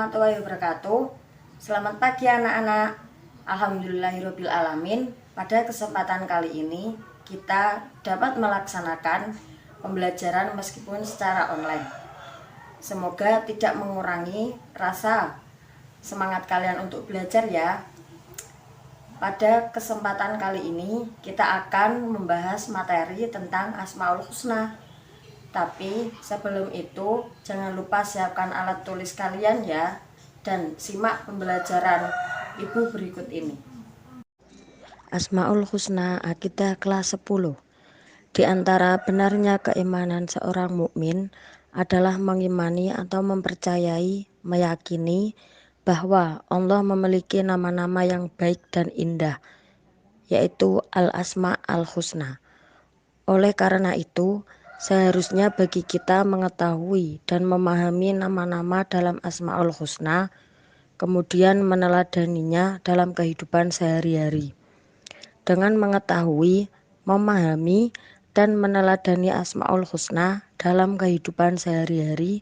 warahmatullahi wabarakatuh. Selamat pagi anak-anak. Alhamdulillahirabbil alamin. Pada kesempatan kali ini kita dapat melaksanakan pembelajaran meskipun secara online. Semoga tidak mengurangi rasa semangat kalian untuk belajar ya. Pada kesempatan kali ini kita akan membahas materi tentang Asmaul Husna. Tapi sebelum itu jangan lupa siapkan alat tulis kalian ya, dan simak pembelajaran ibu berikut ini. Asmaul Husna Akidah kelas 10. Di antara benarnya keimanan seorang mukmin adalah mengimani atau mempercayai, meyakini bahwa Allah memiliki nama-nama yang baik dan indah, yaitu Al-Asma Al-Husna. Oleh karena itu, seharusnya bagi kita mengetahui dan memahami nama-nama dalam Asmaul Husna, kemudian meneladaninya dalam kehidupan sehari-hari. Dengan mengetahui, memahami, dan meneladani Asmaul Husna dalam kehidupan sehari-hari,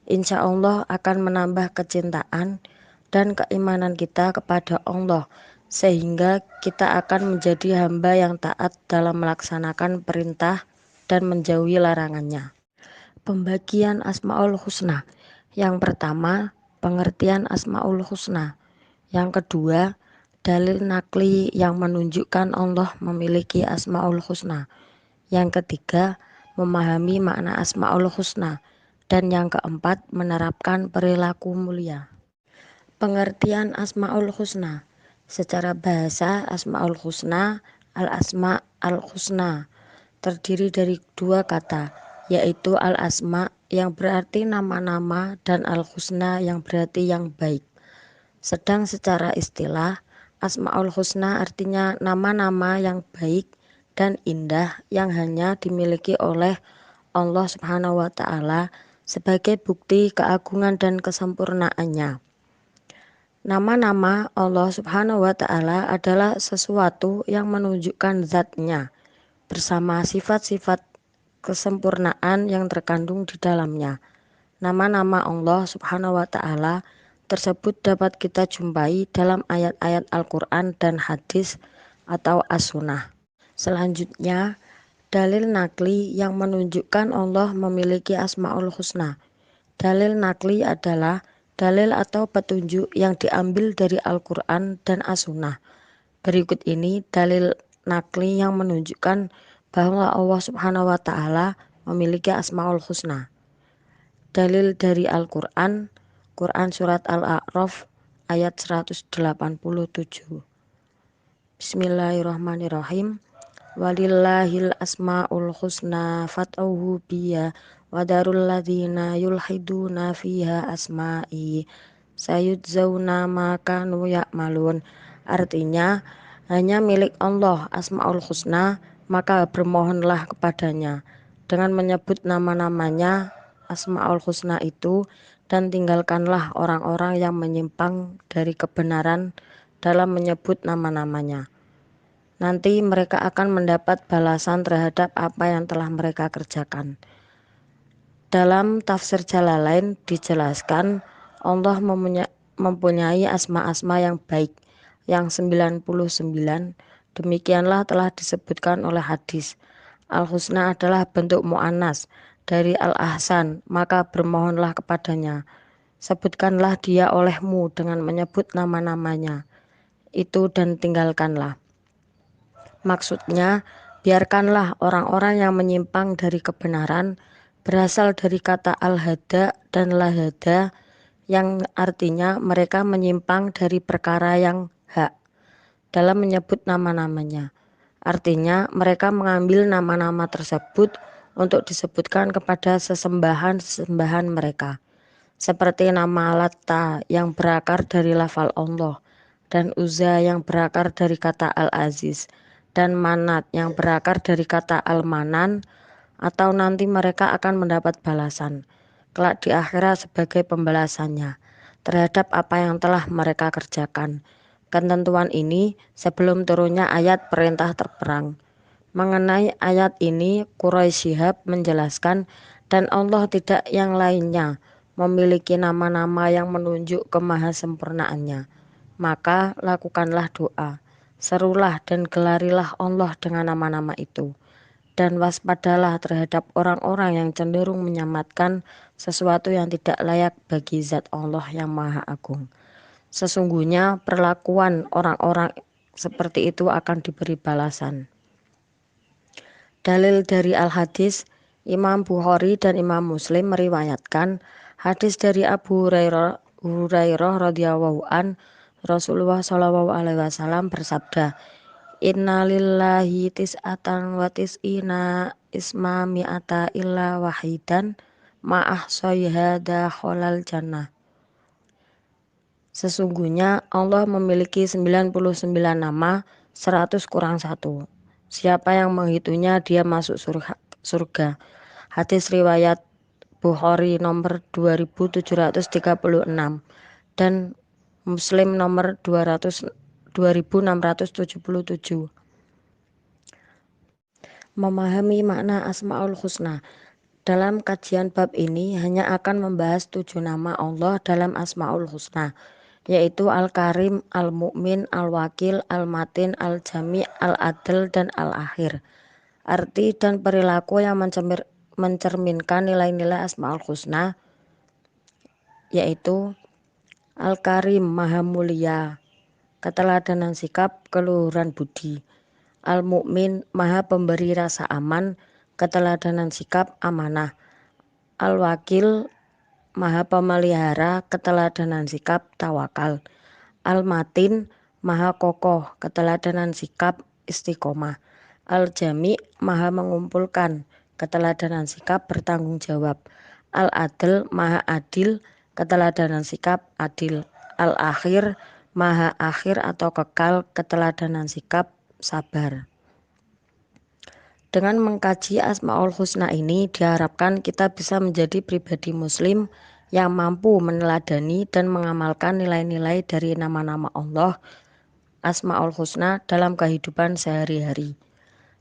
insya Allah akan menambah kecintaan dan keimanan kita kepada Allah, sehingga kita akan menjadi hamba yang taat dalam melaksanakan perintah dan menjauhi larangannya. Pembagian Asmaul Husna. Yang pertama, pengertian Asmaul Husna. Yang kedua, dalil nakli yang menunjukkan Allah memiliki Asmaul Husna. Yang ketiga, memahami makna Asmaul Husna. Dan yang keempat, menerapkan perilaku mulia. Pengertian Asmaul Husna. Secara bahasa, Asmaul Husna, Al-Asma Al-Husna terdiri dari dua kata, yaitu Al-Asma yang berarti nama-nama dan Al-Husna yang berarti yang baik. Sedang secara istilah, Asmaul Husna artinya nama-nama yang baik dan indah yang hanya dimiliki oleh Allah Subhanahu wa Ta'ala sebagai bukti keagungan dan kesempurnaannya. Nama-nama Allah Subhanahu wa Ta'ala adalah sesuatu yang menunjukkan zatnya bersama sifat-sifat kesempurnaan yang terkandung di dalamnya. Nama-nama Allah Subhanahu wa Ta'ala tersebut dapat kita jumpai dalam ayat-ayat Al-Quran dan hadis atau as-sunnah. Selanjutnya, dalil nakli yang menunjukkan Allah memiliki Asmaul Husna. Dalil nakli adalah dalil atau petunjuk yang diambil dari Al-Quran dan as-sunnah. Berikut ini dalil nakli yang menunjukkan bahwa Allah Subhanahu wa Ta'ala memiliki Asmaul Husna. Dalil dari Al-Quran, Quran Surat Al-A'raf ayat 187. Bismillahirrahmanirrahim. Walillahil asmaul husna fad'uhu biya wadarul ladzina yulhiduna fiha asma'i sayudzawna ma kanu ya'malun. Artinya, hanya milik Allah Asmaul Husna, maka bermohonlah kepadanya dengan menyebut nama-namanya Asmaul Husna itu, dan tinggalkanlah orang-orang yang menyimpang dari kebenaran dalam menyebut nama-namanya. Nanti mereka akan mendapat balasan terhadap apa yang telah mereka kerjakan. Dalam tafsir Jalalain dijelaskan Allah mempunyai asma-asma yang baik yang 99. Demikianlah telah disebutkan oleh hadis. Al-Husna adalah bentuk mu'annas dari Al-Ahsan, maka bermohonlah kepadanya. Sebutkanlah dia olehmu dengan menyebut nama-namanya itu dan tinggalkanlah. Maksudnya, biarkanlah orang-orang yang menyimpang dari kebenaran berasal dari kata al-hada dan lahada yang artinya mereka menyimpang dari perkara yang hak dalam menyebut nama-namanya. Artinya mereka mengambil nama-nama tersebut untuk disebutkan kepada sesembahan-sesembahan mereka. Seperti nama Latta yang berakar dari lafal Allah, dan Uzza yang berakar dari kata Al-Aziz, dan Manat yang berakar dari kata Al-Manan, atau nanti mereka akan mendapat balasan kelak di akhirat sebagai pembalasannya terhadap apa yang telah mereka kerjakan. Ketentuan ini sebelum turunnya ayat perintah terperang. Mengenai ayat ini, Quraisy Shihab menjelaskan, dan Allah tidak yang lainnya, memiliki nama-nama yang menunjuk kemahasempurnaannya. Maka lakukanlah doa, serulah dan gelarilah Allah dengan nama-nama itu. Dan waspadalah terhadap orang-orang yang cenderung menyamatkan sesuatu yang tidak layak bagi zat Allah yang Maha Agung. Sesungguhnya perlakuan orang-orang seperti itu akan diberi balasan. Dalil dari Al-Hadis, Imam Bukhari dan Imam Muslim meriwayatkan hadis dari Abu Hurairah radhiyallahu an, Rasulullah shallallahu alaihi wasallam bersabda, Innalillahi tis'atan wa tis'ina isma mi'ata illa wahidan ma'ah soyhada kholal jannah. Sesungguhnya Allah memiliki 99 nama, 100 kurang 1. Siapa yang menghitungnya dia masuk surga. Hadis riwayat Bukhari nomor 2736 dan Muslim nomor 2677. Memahami makna Asmaul Husna. Dalam kajian bab ini hanya akan membahas 7 nama Allah dalam Asmaul Husna, yaitu Al-Karim, Al-Mu'min, Al-Wakil, Al-Matin, Al-Jami', Al-Adl, dan Al-Akhir. Arti dan perilaku yang mencerminkan nilai-nilai Asmaul Husna, yaitu Al-Karim, Maha Mulia, keteladanan sikap, keluhuran budi. Al-Mu'min, Maha Pemberi rasa aman, keteladanan sikap, amanah. Al-Wakil, Maha Pemelihara, keteladanan sikap, tawakal. Al-Matin, Maha Kokoh, keteladanan sikap, istiqomah. Al-Jami', Maha Mengumpulkan, keteladanan sikap, bertanggung jawab. Al-Adl, Maha Adil, keteladanan sikap, adil. Al-Akhir, Maha Akhir atau kekal, keteladanan sikap, sabar. Dengan mengkaji Asmaul Husna ini diharapkan kita bisa menjadi pribadi muslim yang mampu meneladani dan mengamalkan nilai-nilai dari nama-nama Allah Asmaul Husna dalam kehidupan sehari-hari,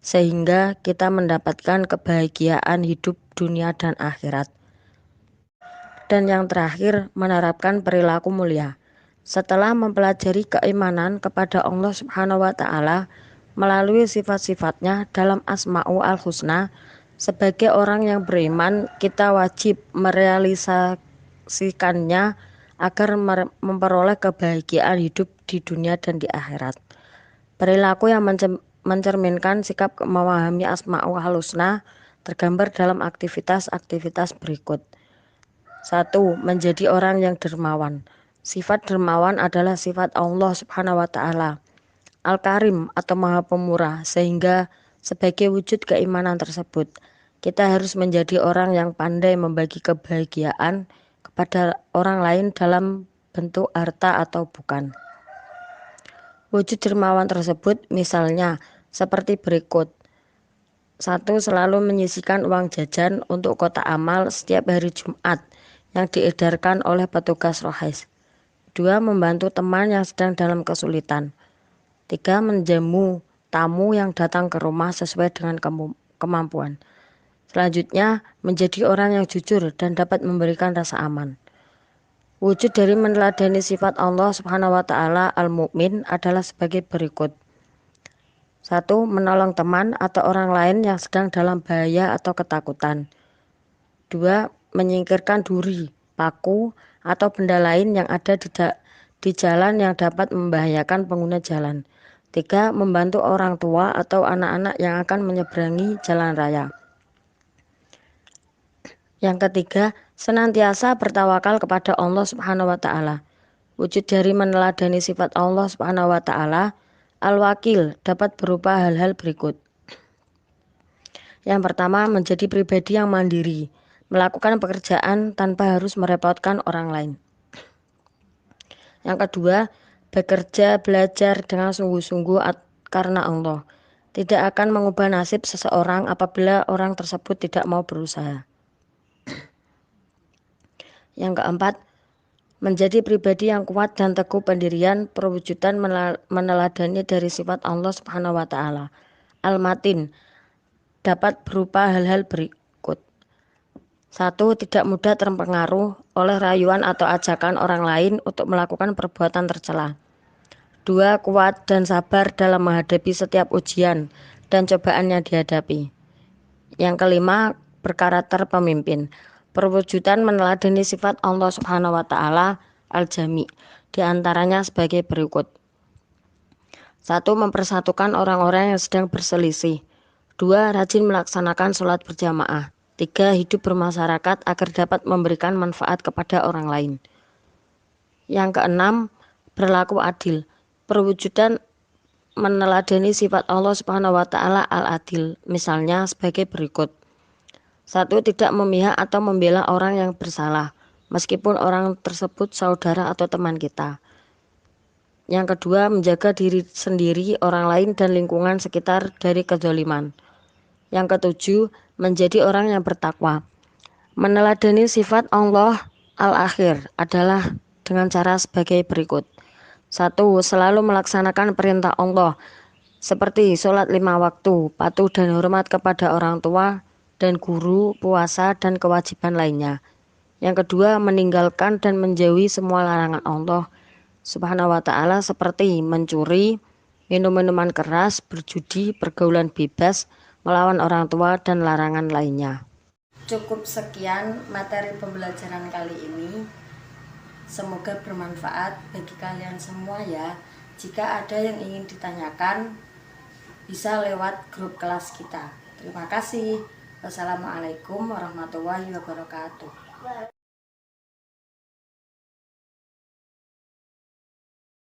sehingga kita mendapatkan kebahagiaan hidup dunia dan akhirat. Dan yang terakhir, menerapkan perilaku mulia. Setelah mempelajari keimanan kepada Allah Subhanahu wa Ta'ala melalui sifat-sifatnya dalam Asma'ul Husna, sebagai orang yang beriman kita wajib merealisasikannya agar memperoleh kebahagiaan hidup di dunia dan di akhirat. Perilaku yang mencerminkan sikap memahami Asma'ul Husna tergambar dalam aktivitas-aktivitas berikut. 1. Menjadi orang yang dermawan. Sifat dermawan adalah sifat Allah Subhanahu wa Ta'ala, Al-Karim atau Maha Pemurah, sehingga sebagai wujud keimanan tersebut kita harus menjadi orang yang pandai membagi kebahagiaan kepada orang lain dalam bentuk harta atau bukan. Wujud dermawan tersebut misalnya seperti berikut. 1. Selalu menyisihkan uang jajan untuk kotak amal setiap hari Jumat yang diedarkan oleh petugas rohais. 2. Membantu teman yang sedang dalam kesulitan. 3. Menjamu tamu yang datang ke rumah sesuai dengan kemampuan. Selanjutnya, menjadi orang yang jujur dan dapat memberikan rasa aman. Wujud dari meneladani sifat Allah Subhanahu wa Ta'ala Al-Mu'min adalah sebagai berikut. 1. Menolong teman atau orang lain yang sedang dalam bahaya atau ketakutan. 2. Menyingkirkan duri, paku, atau benda lain yang ada di jalan yang dapat membahayakan pengguna jalan. 3. Membantu orang tua atau anak-anak yang akan menyeberangi jalan raya. Yang ketiga, senantiasa bertawakal kepada Allah Subhanahu wa Ta'ala. Wujud dari meneladani sifat Allah Subhanahu wa Ta'ala, Al-Wakil dapat berupa hal-hal berikut. Yang pertama, menjadi pribadi yang mandiri, melakukan pekerjaan tanpa harus merepotkan orang lain. Yang kedua, bekerja belajar dengan sungguh-sungguh karena Allah. Tidak akan mengubah nasib seseorang apabila orang tersebut tidak mau berusaha. Yang keempat, menjadi pribadi yang kuat dan teguh pendirian, perwujudan meneladani dari sifat Allah Subhanahu wa Ta'ala. Al-Matin dapat berupa hal-hal berikut. 1. Tidak mudah terpengaruh oleh rayuan atau ajakan orang lain untuk melakukan perbuatan tercela. 2. Kuat dan sabar dalam menghadapi setiap ujian dan cobaan yang dihadapi. Yang kelima, berkarakter pemimpin. Perwujudan meneladani sifat Allah Subhanahu wa taala Al-Jami, di antaranya sebagai berikut. 1. Mempersatukan orang-orang yang sedang berselisih. 2. Rajin melaksanakan sholat berjamaah. 3. Hidup bermasyarakat agar dapat memberikan manfaat kepada orang lain. Yang keenam, berlaku adil. Perwujudan meneladani sifat Allah Subhanahu wa taala Al-Adil, misalnya sebagai berikut. 1. Tidak memihak atau membela orang yang bersalah, meskipun orang tersebut saudara atau teman kita. Yang kedua, menjaga diri sendiri, orang lain, dan lingkungan sekitar dari kezaliman. Yang ketujuh, menjadi orang yang bertakwa. Meneladani sifat Allah Al-Akhir adalah dengan cara sebagai berikut. 1. Selalu melaksanakan perintah Allah, seperti sholat 5 waktu, patuh dan hormat kepada orang tua dan guru, puasa, dan kewajiban lainnya. Yang kedua, meninggalkan dan menjauhi semua larangan Allah Subhanahu wa ta'ala seperti mencuri, minum minuman keras, berjudi, pergaulan bebas, melawan orang tua, dan larangan lainnya. Cukup sekian materi pembelajaran kali ini. Semoga bermanfaat bagi kalian semua ya. Jika ada yang ingin ditanyakan, bisa lewat grup kelas kita. Terima kasih. Wassalamualaikum warahmatullahi wabarakatuh.